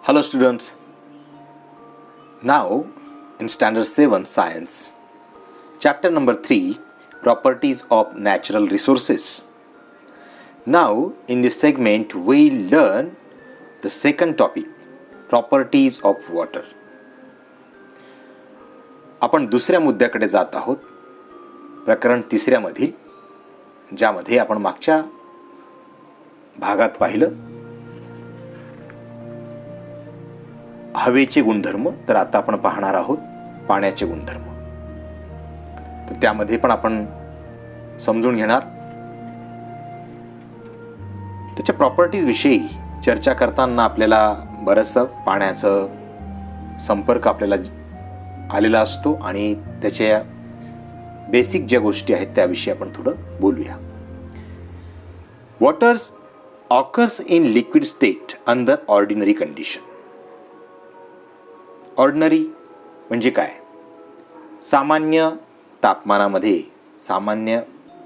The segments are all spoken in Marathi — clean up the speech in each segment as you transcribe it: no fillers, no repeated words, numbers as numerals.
Hello students. Now in standard 7 science, chapter number 3, properties of natural resources. Now in this segment we learn the second topic, properties of water. आपण दुसऱ्या मुद्द्याकडे जात आहोत, प्रकरण तिसऱ्यामधील, ज्यामध्ये आपण मागच्या भागात पाहिलं हवेचे गुणधर्म, तर आता आपण पाहणार आहोत पाण्याचे गुणधर्म. तर त्यामध्ये पण आपण समजून घेणार त्याच्या प्रॉपर्टीज विषयी चर्चा करताना आपल्याला बरंचसं पाण्याचं संपर्क आपल्याला आलेला असतो आणि त्याच्या बेसिक ज्या गोष्टी आहेत त्याविषयी आपण थोडं बोलूया. Waters occurs in liquid state under ordinary condition. Ordinary म्हणजे काय? सामान्य तापमानामध्ये, सामान्य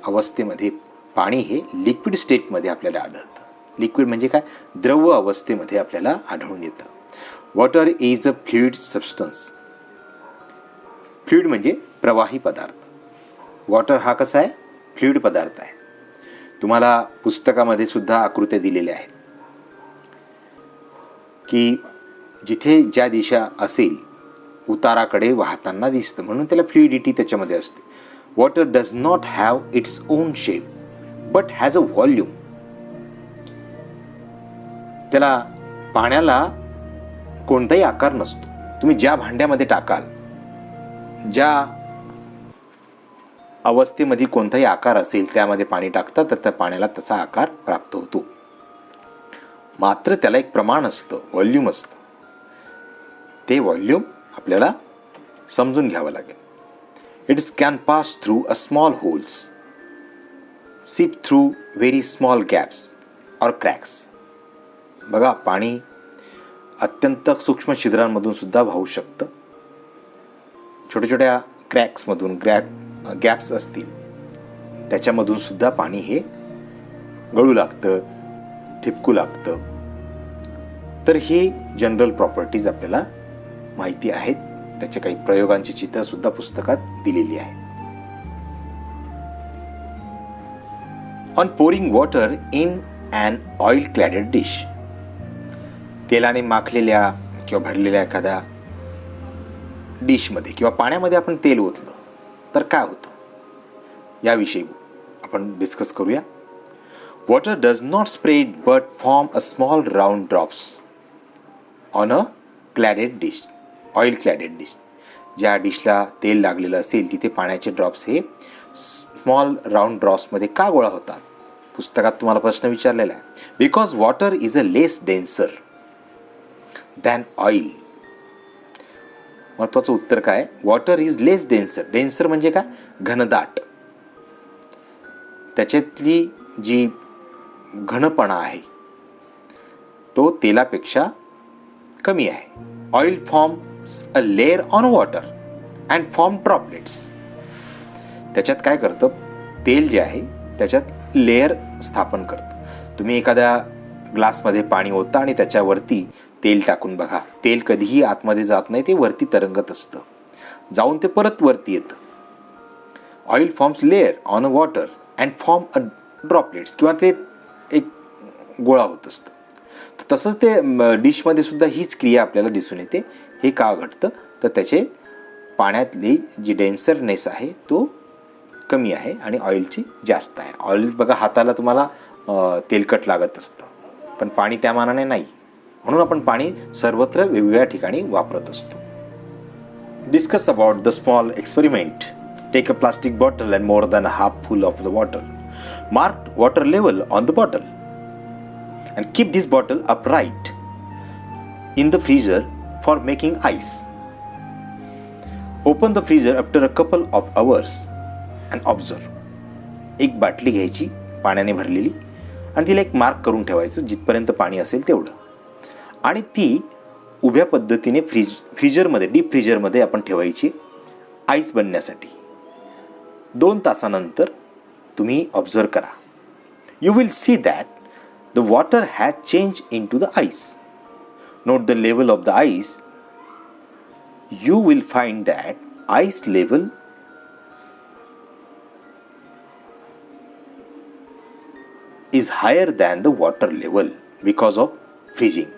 अवस्थेमध्ये पाणी हे लिक्विड स्टेटमध्ये आपल्याला आढळतं. लिक्विड म्हणजे काय? द्रव अवस्थेमध्ये आपल्याला आढळून येतं. Water is a fluid substance. Fluid म्हणजे प्रवाही पदार्थ. वॉटर हा कसा आहे? फ्लुइड पदार्थ आहे. तुम्हाला पुस्तकामध्ये सुद्धा आकृत्या दिलेल्या आहेत की जिथे ज्या दिशा असेल उताराकडे वाहताना दिसतं, म्हणून त्याला फ्लुइडिटी त्याच्यामध्ये असते. Water does not have its own shape but has a volume. त्याला, पाण्याला कोणताही आकार नसतो. तुम्ही ज्या भांड्यामध्ये टाकाल, ज्या अवस्थेमध्ये कोणताही आकार असेल त्यामध्ये पाणी टाकता तर त्या पाण्याला तसा आकार प्राप्त होतो. मात्र त्याला एक प्रमाण असतं, व्हॉल्यूम असतं. ते व्हॉल्यूम आपल्याला समजून घ्यावं लागेल. It can pass through a small holes, सीप थ्रू व्हेरी स्मॉल गॅप्स और क्रॅक्स. बघा, पाणी अत्यंत सूक्ष्म छिद्रांमधून सुद्धा वाहू शकतं. छोट्या छोट्या क्रॅक्समधून, गॅप्स असतील त्याच्यामधून सुद्धा पाणी हे गळू लागतं, ठिपकू लागतं. तर हे जनरल प्रॉपर्टीज आपल्याला माहिती आहेत. त्याचे काही प्रयोगांची चित्र सुद्धा पुस्तकात दिलेली आहेत. On pouring water in an oil cladded dish. तेलाने माखलेल्या किंवा भरलेल्या एखाद्या डिशमध्ये किंवा पाण्यामध्ये आपण तेल ओतलं तर काय होतं, याविषयी आपण डिस्कस करूया. Water does not spread but form a small round drops on a cladded dish, oil cladded dish. ज्या डिशला तेल लागलेलं असेल तिथे पाण्याचे ड्रॉप्स हे स्मॉल राऊंड ड्रॉप्समध्ये का गोळा होतात? पुस्तकात तुम्हाला प्रश्न विचारलेला आहे. Because water is a less denser than oil. महत्वाचं उत्तर काय? Water is less denser. Denser म्हणजे काय? घनदाट. त्याच्यातली जी घनपणा आहे तो तेलापेक्षा कमी आहे. Oil forms a layer on water and form droplets. त्याच्यात काय करतं? तेल जे आहे त्याच्यात लेअर स्थापन करतं. तुम्ही एखाद्या ग्लासमध्ये पाणी ओतता आणि त्याच्यावरती तेल टाकून बघा. तेल कधीही आतमध्ये जात नाही, ते वरती तरंगत असतं, जाऊन ते परत वरती येतं. Oil forms layer on a water and form a droplets, किंवा ते एक गोळा होत असतं. तसंच ते डिशमध्ये सुद्धा हीच क्रिया आपल्याला दिसून येते. हे का घडतं? तर त्याचे पाण्यातली जी डेन्सरनेस आहे तो कमी आहे आणि ऑइलची जास्त आहे. ऑइल बघा, हाताला तुम्हाला तेलकट लागत असतं, पण पाणी त्या मानाने नाही. म्हणून आपण पाणी सर्वत्र वेगवेगळ्या ठिकाणी वापरत असतो. Discuss about the small experiment. Take a plastic bottle and more than half full of the water. Mark water level on the bottle and keep this bottle upright in the freezer for making ice. Open the freezer after a couple of hours and observe. एक बाटली घ्यायची पाण्याने भरलेली आणि तिला एक मार्क करून ठेवायचं जिथपर्यंत पाणी असेल तेवढं, आणि ती उभ्या पद्धतीने फ्रीजरमध्ये, डीप फ्रीजरमध्ये आपण ठेवायची आईस बनण्यासाठी. 2 तासानंतर तुम्ही ऑब्झर्व करा. You will see that the water has changed into the ice. note the level of the ice, you will find that ice level is higher than the water level because of freezing.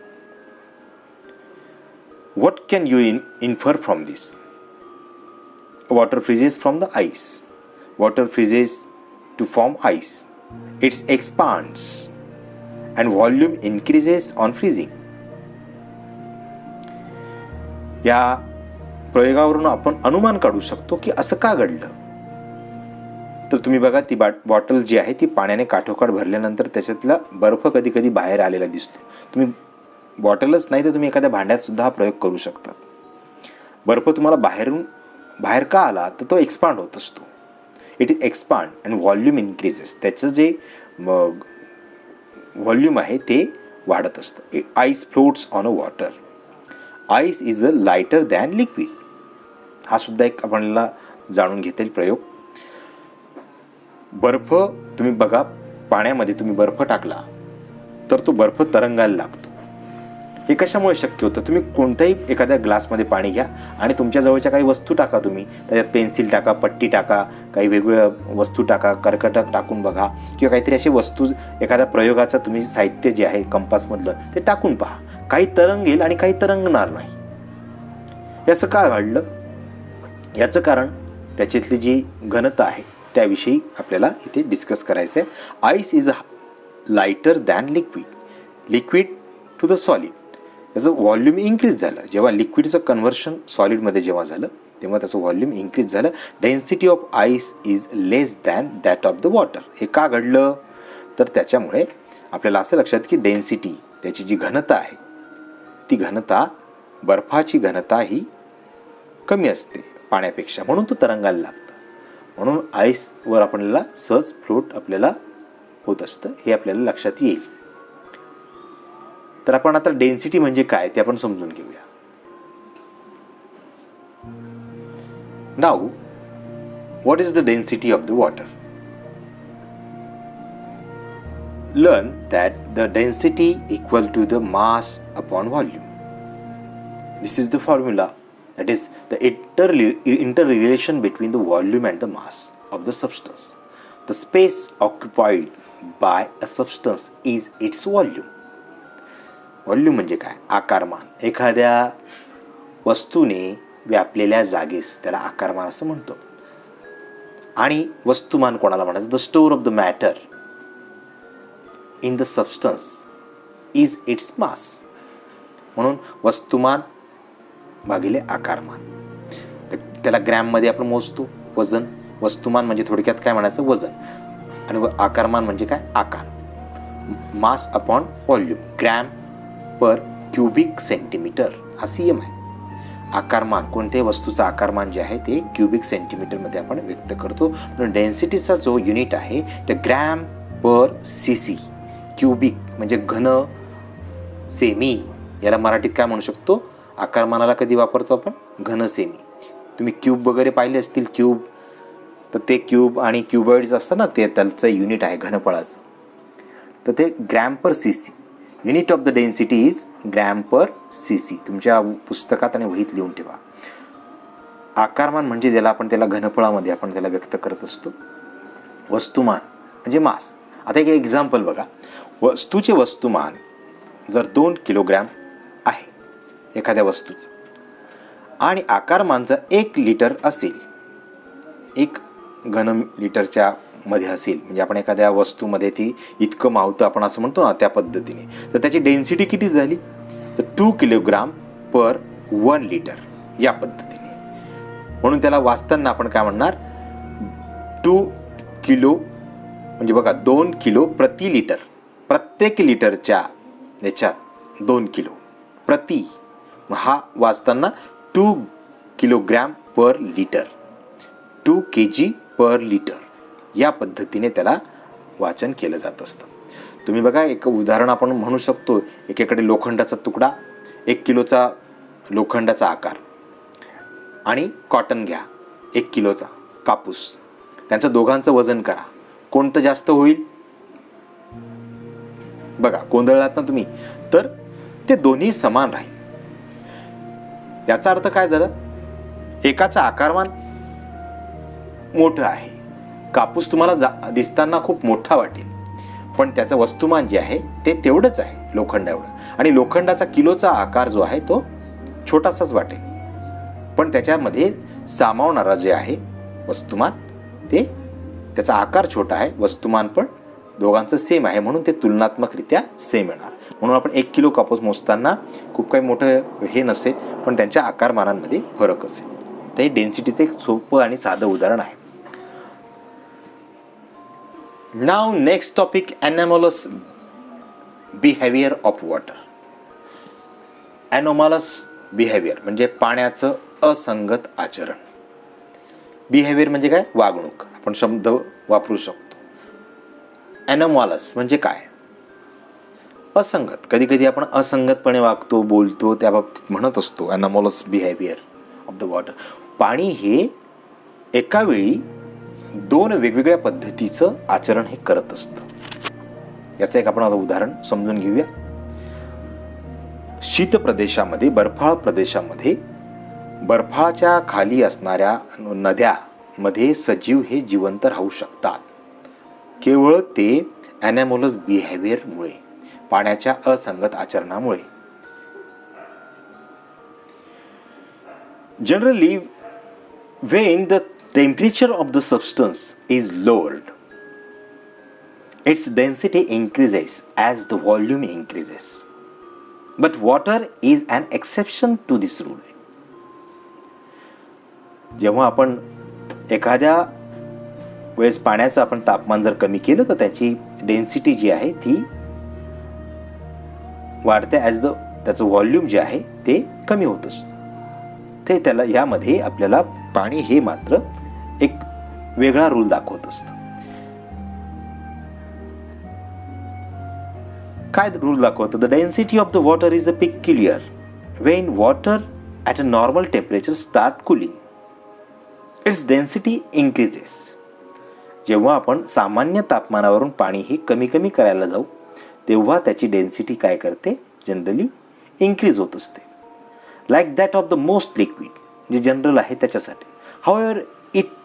What can you infer from this? Water freezes from the ice. Water freezes to form ice. It expands and volume increases on freezing. या प्रयोगावरून आपण अनुमान काढू शकतो की असं का घडलं. तर तुम्ही बघा, ती बॉटल जी आहे ती पाण्याने काठोकाठ भरल्यानंतर त्याच्यातला बर्फ कधी कधी बाहेर आलेला दिसतो. तुम्ही बॉटलच नाही तर तुम्ही एखाद्या भांड्यात सुद्धा हा प्रयोग करू शकता. बर्फ तुम्हाला बाहेर का आला तर तो एक्सपांड होत असतो. It is expand and volume increases. त्याचं जे व्हॉल्यूम आहे ते वाढत असतं. Ice floats on a water. Ice is a lighter than liquid. हा सुद्धा एक आपल्याला जाणून घेता येईल प्रयोग. बर्फ तुम्ही बघा, पाण्यामध्ये तुम्ही बर्फ टाकला तर तो बर्फ तरंगायला लागतो. हे कशामुळे शक्य होतं? तुम्ही कोणत्याही एखाद्या ग्लासमध्ये पाणी घ्या आणि तुमच्या जवळच्या काही वस्तू टाका. तुम्ही त्याच्यात पेन्सिल टाका, पट्टी टाका, काही वेगवेगळ्या वस्तू टाका, कर्कटक टाकून बघा, किंवा काहीतरी अशी वस्तू, एखाद्या प्रयोगाचं तुम्ही साहित्य जे आहे कंपासमधलं ते टाकून पहा. काही तरंगेल आणि काही तरंगणार नाही. याचं का घडलं? याचं कारण त्याच्यातली जी घनता आहे त्याविषयी आपल्याला इथे डिस्कस करायचं आहे. Ice is a lighter than liquid. Liquid to the solid. त्याचं व्हॉल्यूम इन्क्रीज झालं. जेव्हा लिक्विडचं कन्व्हर्शन सॉलिडमध्ये जेव्हा झालं तेव्हा त्याचं व्हॉल्यूम इन्क्रीज झालं. Density of ice is less than that of the water. हे का घडलं? तर त्याच्यामुळे आपल्याला असं लक्षात की डेन्सिटी, त्याची जी घनता आहे ती घनता, बर्फाची घनता ही कमी असते पाण्यापेक्षा, म्हणून तो तरंगायला लागतं. म्हणून आईसवर आपल्याला सहज फ्लोट आपल्याला होत असतं. हे आपल्याला लक्षात येईल. तर आपण आता डेन्सिटी म्हणजे काय ते आपण समजून घेऊया. Now, what is the density of the water? Learn that the density equal to the mass upon volume. This is the formula, that is the interrelation between the volume and the mass of the substance. The space occupied by a substance is its volume. Volume म्हणजे काय? आकारमान. एखाद्या वस्तूने व्यापलेल्या जागेस त्याला आकारमान असं म्हणतो. आणि वस्तुमान कोणाला म्हणायचं? The store of the matter in the substance is its mass. म्हणून वस्तुमान भागिले आकारमान. त्याला ग्रॅममध्ये आपण मोजतो वजन. वस्तुमान म्हणजे थोडक्यात काय म्हणायचं? वजन. आणि आकारमान म्हणजे काय? आकार. Mass upon volume. Gram per cubic centimetre हा CM आहे. आकारमान, कोणत्याही वस्तूचं आकारमान जे आहे ते क्युबिक सेंटीमीटरमध्ये आपण व्यक्त करतो. पण डेन्सिटीचा जो युनिट आहे ते ग्रॅम पर CC. क्युबिक म्हणजे घन सेमी. याला मराठीत काय म्हणू शकतो? आकारमानाला कधी वापरतो आपण? घन सेमी. तुम्ही क्यूब वगैरे पाहिले असतील, क्यूब, तर ते क्यूब आणि क्युबॉइड्स असतं ना, ते त्याचं युनिट आहे घनफळाचं. तर ते gram per CC. Unit of the density is gram per CC. तुमच्या पुस्तकात आणि वहीत लिहून ठेवा. आकारमान म्हणजे ज्याला आपण त्याला घनफळामध्ये आपण त्याला व्यक्त करत असतो. वस्तुमान म्हणजे मास. आता एक एक्झाम्पल बघा. वस्तूचे वस्तुमान जर 2 किलोग्रॅम आहे एखाद्या वस्तूचं, आणि आकारमान जर 1 लिटर असेल, 1 घन लिटरच्या मध्ये असेल, म्हणजे आपण एखाद्या वस्तूमध्ये ती इतकं मावतं आपण असं म्हणतो ना, त्या पद्धतीने, तर त्याची डेन्सिटी किती झाली? तर 2 किलोग्राम पर 1 लिटर या पद्धतीने. म्हणून त्याला वाचताना आपण काय म्हणणार? 2 किलो म्हणजे बघा 2 किलो प्रति लिटर. प्रत्येक लिटरच्या याच्यात 2 किलो प्रति. हा वाचताना 2 kilogram per litre, 2 kg per litre या पद्धतीने त्याला वाचन केलं जात असतं. तुम्ही बघा, एक उदाहरण आपण म्हणू शकतो. एकीकडे लोखंडाचा तुकडा, 1 किलोचा लोखंडाचा आकार, आणि कॉटन घ्या 1 किलोचा कापूस. त्यांचं दोघांचं वजन करा. कोणतं जास्त होईल? बघा, गोंधळलात ना तुम्ही? तर ते दोन्ही समान राहील. याचा अर्थ काय झालं? एकाचं आकारमान मोठं आहे. कापूस तुम्हाला दिसताना खूप मोठा वाटेल, पण त्याचं वस्तुमान जे आहे ते तेवढंच आहे, लोखंड एवढं. आणि लोखंडाचा किलोचा आकार जो आहे तो छोटासाच वाटेल, पण त्याच्यामध्ये सामावणारा जे आहे वस्तुमान ते त्याचा आकार छोटा आहे, वस्तुमान पण दोघांचं सेम आहे, म्हणून ते तुलनात्मकरित्या सेम येणार. म्हणून आपण 1 किलो कापूस मोजताना खूप काही मोठं हे नसेल, पण त्यांच्या आकारमानांमध्ये फरक असेल. तर हे डेन्सिटीचं एक सोपं आणि साधं उदाहरण आहे. Now next topic, anomalous behaviour of water. Anomalous behaviour म्हणजे पाण्याचं असंगत आचरण. बिहेवियर म्हणजे काय? वागणूक. आपण शब्द वापरू शकतो. ॲनॉमलस म्हणजे काय? असंगत. कधी कधी आपण असंगतपणे वागतो, बोलतो, त्या बाबतीत म्हणत असतो ॲनॉमलस बिहेवियर ऑफ द वॉटर. पाणी हे एका वेळी 2 वेगवेगळ्या पद्धतीचं आचरण हे करत असतं. याचं एक आपण आता उदाहरण समजून घेऊया. शीत प्रदेशामध्ये, बर्फाळ प्रदेशामध्ये, बर्फाच्या खाली असणाऱ्या नद्यामध्ये सजीव हे जिवंत राहू शकतात, केवळ ते ॲनॉमलस बिहेवियरमुळे, पाण्याच्या असंगत आचरणामुळे. Generally when the temperature of the substance is lowered, its density increases as the volume increases. But water is an exception to this rule. जेव्हा आपण एखाद्या वेळेस पाण्याचं आपण तापमान जर कमी केलं तर त्याची डेन्सिटी जी आहे ती वाढते, ॲज द त्याचं व्हॉल्यूम जे आहे ते कमी होत असतं. ते त्याला यामध्ये आपल्याला पाणी हे मात्र एक वेगळा रूल दाखवत असतं. काय रूल दाखवतं? The density of the water is a peculiar when water at a normal temperature start cooling, its density increases. जेव्हा आपण सामान्य तापमानावरून पाणी हे कमी कमी करायला जाऊ तेव्हा त्याची डेन्सिटी काय करते? जनरली इन्क्रीज होत असते. Like that of the most liquid, जे जनरल आहे त्याच्यासाठी. However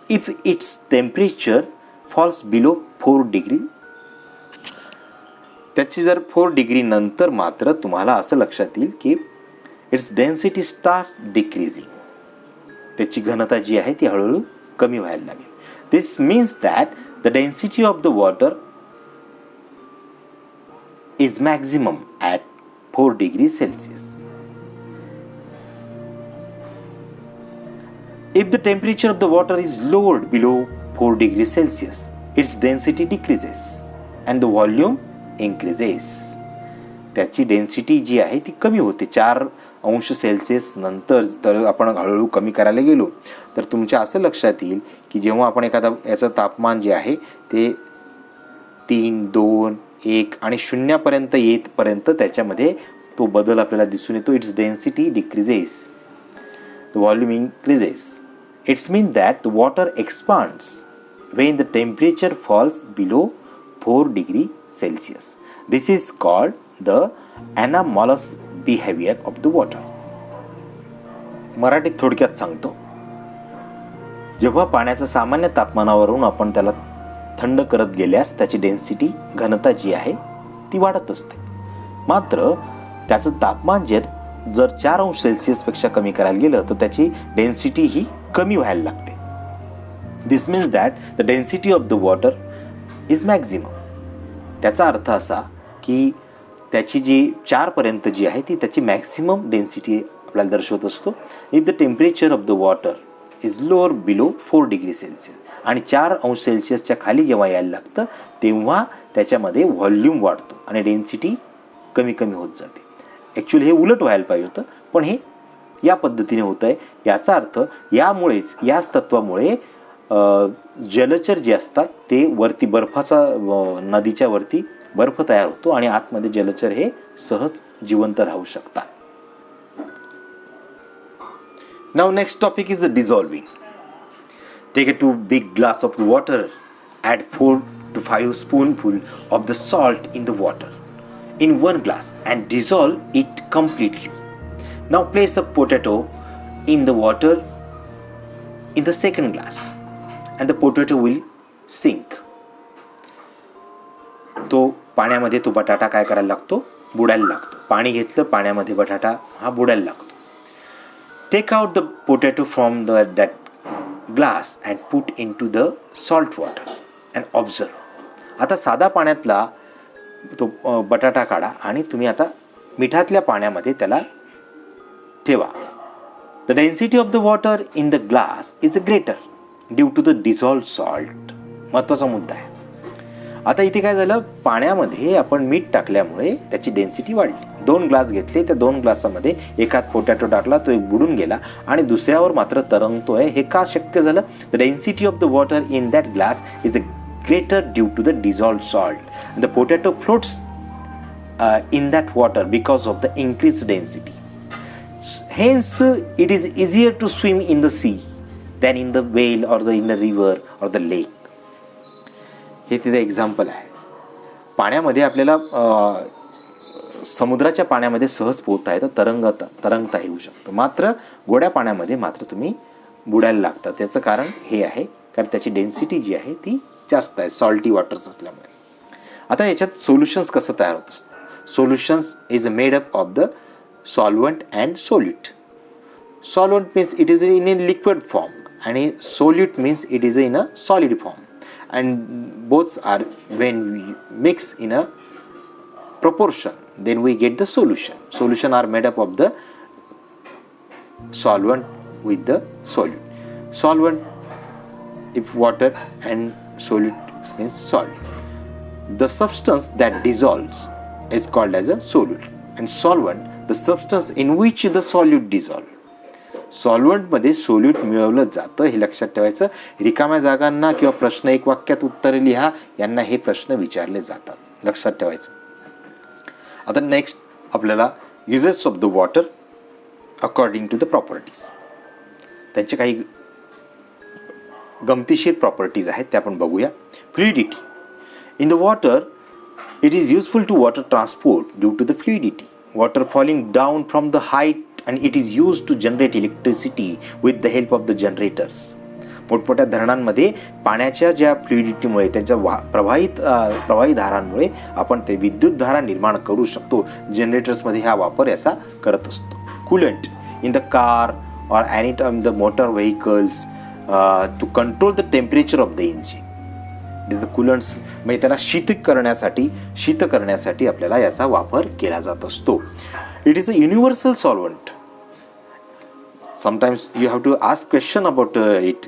if its temperature falls below 4 degree, त्याची जर 4 डिग्री नंतर मात्र तुम्हाला असं लक्षात येईल की इट्स डेन्सिटी स्टार्ट डिक्रीजिंग, त्याची घनता जी आहे ती हळूहळू कमी व्हायला लागेल. This means that the density of the water is maximum at 4 degree Celsius. If the temperature of the water is lowered below 4 degrees Celsius, its density decreases and the volume increases. त्याची डेन्सिटी जी आहे ती कमी होते. 4 अंश सेल्सिअस नंतर जर आपण हळूहळू कमी करायला गेलो तर तुमच्या असं लक्षात येईल की जेव्हा आपण एखादा याचं तापमान जे आहे ते 3, 2, 1 आणि 0 पर्यंत येतपर्यंत त्याच्यामध्ये तो बदल आपल्याला दिसून येतो. It's density decreases, the volume increases. It's mean that the water expands when the temperature falls below 4 degree Celsius. This is called the anomalous behavior of the water. मराठीत थोडक्यात सांगतो. जेव्हा पाण्याच्या सामान्य तापमानावरून आपण त्याला थंड करत गेल्यास त्याची डेन्सिटी, घनता जी आहे ती वाढत असते. मात्र त्याचं तापमान जर 4 अंश सेल्सिअसपेक्षा कमी करायला गेलं तर त्याची डेन्सिटी ही कमी व्हायला लागते. This means that the density of the water is maximum. त्याचा अर्थ असा की त्याची जी 4 पर्यंत जी आहे ती त्याची मॅक्झिमम डेन्सिटी आपल्याला दर्शवत असतो. If the temperature of the water is lower below 4 degree Celsius, आणि 4 अंश सेल्सिअसच्या खाली जेव्हा यायला लागतं तेव्हा त्याच्यामध्ये व्हॉल्यूम वाढतो आणि डेन्सिटी कमी कमी होत जाते. ॲक्च्युली हे उलट व्हायला पाहिजे होतं, पण हे या पद्धतीने होतं आहे. याचा अर्थ यामुळेच, याच तत्वामुळे जलचर जे असतात ते वरती बर्फाचा, नदीच्या वरती बर्फ तयार होतो आणि आतमध्ये जलचर हे सहज जिवंत राहू शकतात. Now next topic is dissolving. Take a 2 big glass of water, add 4 to 5 spoonful of the salt in the water. in one glass and dissolve it completely. Now place the potato in the water in the second glass and the potato will sink. तो पाण्यामध्ये तो बटाटा काय करायला लागतो, बुडायला लागतो. पाणी घेतलं, पाण्यामध्ये बटाटा हा बुडायला लागतो. Take out the potato from that glass and put into the salt water and observe. आता साधा पाण्यातला तो बटाटा काढा आणि तुम्ही आता मिठातल्या पाण्यामध्ये त्याला ठेवा. The density of the water in the glass is greater due to the dissolve salt. महत्त्वाचा मुद्दा आहे. आता इथे काय झालं, पाण्यामध्ये आपण मीठ टाकल्यामुळे त्याची डेन्सिटी वाढली. 2 ग्लास घेतले, त्या 2 ग्लासामध्ये एकात पोटॅटो टाकला, तो एक बुडून गेला आणि दुसऱ्यावर मात्र तरंगतोय. हे का शक्य झालं? The density of the water in that glass is greater due to the dissolved salt. The potato floats in that water because of the increased density. Hence, it is easier to swim in the sea than in the whale or in the river or the lake. हे तिथे एक्झाम्पल आहे. पाण्यामध्ये आपल्याला समुद्राच्या पाण्यामध्ये सहज पोहता येतं, तरंगता येऊ शकतं. मात्र गोड्या पाण्यामध्ये मात्र तुम्ही बुडायला लागता. त्याचं कारण हे आहे, कारण त्याची डेन्सिटी जी आहे ती जास्त आहे, सॉल्टी वॉटर्स असल्यामुळे. आता याच्यात सोल्युशन्स कसं तयार होत असतं. Solutions is made up of the solvent and solute. Solvent means it is in a liquid form आणि solute means it is in a solid form. And both are, when we mix in a proportion, then we get the solution. Solution are made up of the solvent with the solute. Solvent, if water, and solute means salt. The substance that dissolves is called as a solute, and solvent, the substance in which the solute dissolves. सॉल्वंटमध्ये सोल्यूट मिळवलं जातं, हे लक्षात ठेवायचं. रिकाम्या जागांना किंवा प्रश्न एक वाक्यात उत्तरे लिहा यांना हे प्रश्न विचारले जातात, लक्षात ठेवायचं. आता नेक्स्ट आपल्याला uses of the water according to the properties. त्यांचे काही गमतीशीर प्रॉपर्टीज आहेत त्या आपण बघूया. Fluidity in the water, it is useful to water transport due to the fluidity. Water falling down from the height and it is used to generate electricity with the help of the generators. मोठमोठ्या धरणांमध्ये पाण्याच्या ज्या फ्लुइडिटीमुळे, त्याच्या प्रवाही धारांमुळे आपण ते विद्युत धारा निर्माण करू शकतो. जनरेटर्समध्ये हा वापर याचा करत असतो. कूलंट इन द कार और any time the motor vehicles to control the temperature of the engine. Coolants म्हणजे त्याला शीत करण्यासाठी आपल्याला याचा वापर केला जात असतो. It is a universal solvent. Sometimes you have to ask question about it.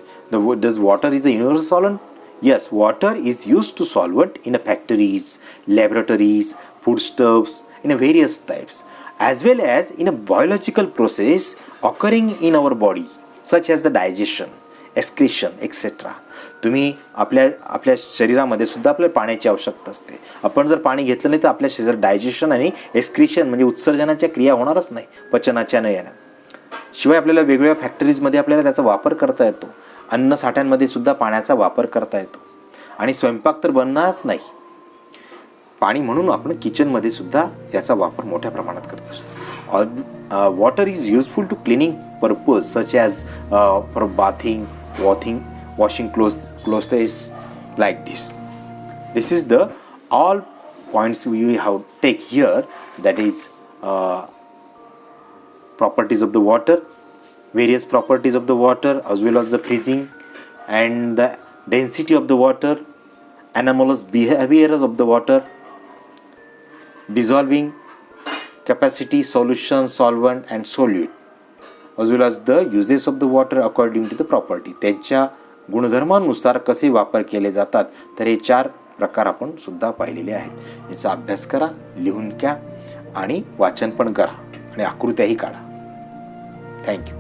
Does water is a universal solvent? Yes, water is used to solvent in factories, laboratories, foodstuffs, in various types, as well as in a biological process occurring in our body, such as the digestion, excretion, etc. तुम्ही आपल्या शरीरामध्ये सुद्धा आपल्याला पाण्याची आवश्यकता असते. आपण जर पाणी घेतलं नाही तर आपल्या शरीरात डायजेशन आणि एक्सक्रिशन म्हणजे उत्सर्जनाच्या क्रिया होणारच नाही, पचनाच्या न येणं. शिवाय आपल्याला वेगवेगळ्या फॅक्टरीजमध्ये आपल्याला त्याचा वापर करता येतो. अन्न साठ्यांमध्ये सुद्धा पाण्याचा वापर करता येतो. आणि स्वयंपाक तर बनणारच नाही, पाणी म्हणून आपण किचनमध्ये सुद्धा याचा वापर मोठ्या प्रमाणात करत असतो. Water is useful to cleaning purpose such as for bathing, washing clothes is like this. This is the all points we have take here, that is properties of the water, various properties of the water as well as the freezing and the density of the water, anomalous behaviors of the water, dissolving capacity, solution, solvent and solute, as well as the uses of the water according to the property. त्यांच्या गुणधर्मानुसार कसे वापर केले जातात, तर हे 4 प्रकार आपण सुद्धा पाहिलेले आहेत. याचा अभ्यास करा, लिहून घ्या आणि वाचन पण करा आणि आकृत्याही काढा. थँक्यू.